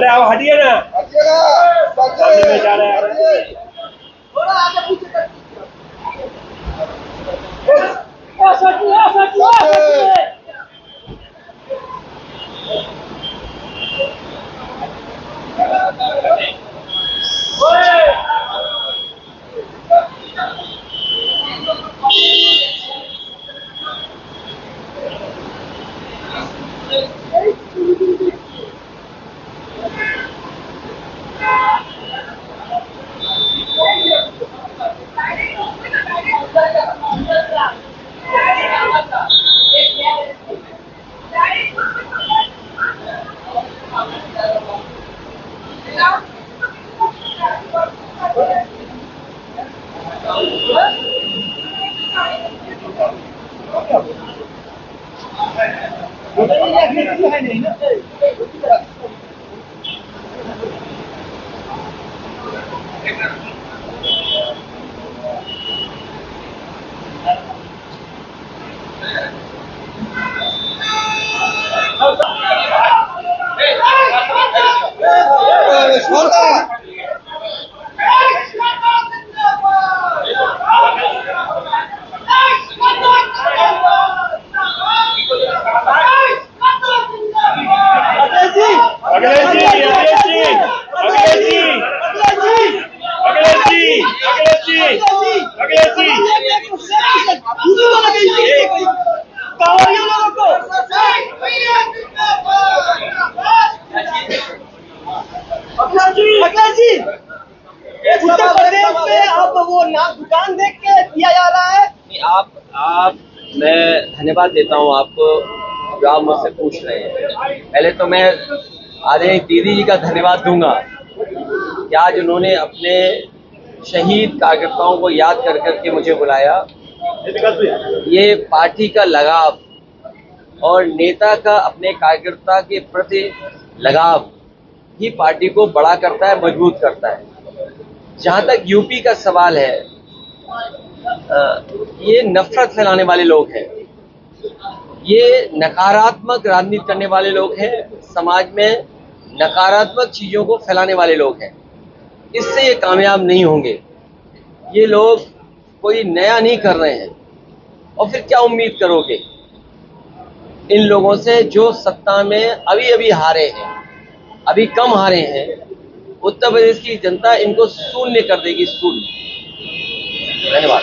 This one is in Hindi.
रहा है, हटिए ना, सामने में जा रहा है। उत्तर प्रदेश में अब वो दुकान देख के दिया जा रहा है। मैं धन्यवाद देता हूँ आपको जो आप मुझसे पूछ रहे हैं। पहले तो मैं आदरणीय दीदी जी का धन्यवाद दूंगा कि आज उन्होंने अपने शहीद कार्यकर्ताओं को याद कर करके मुझे बुलाया। ये पार्टी का लगाव और नेता का अपने कार्यकर्ता के प्रति लगाव ही पार्टी को बड़ा करता है, मजबूत करता है। जहाँ तक यूपी का सवाल है, ये नफरत फैलाने वाले लोग हैं, ये नकारात्मक राजनीति करने वाले लोग हैं, समाज में नकारात्मक चीज़ों को फैलाने वाले लोग हैं। इससे ये कामयाब नहीं होंगे। ये लोग कोई नया नहीं कर रहे हैं और फिर क्या उम्मीद करोगे इन लोगों से जो सत्ता में अभी अभी हारे हैं, अभी कम हारे हैं। उत्तर प्रदेश की जनता इनको शून्य कर देगी, शून्य। धन्यवाद।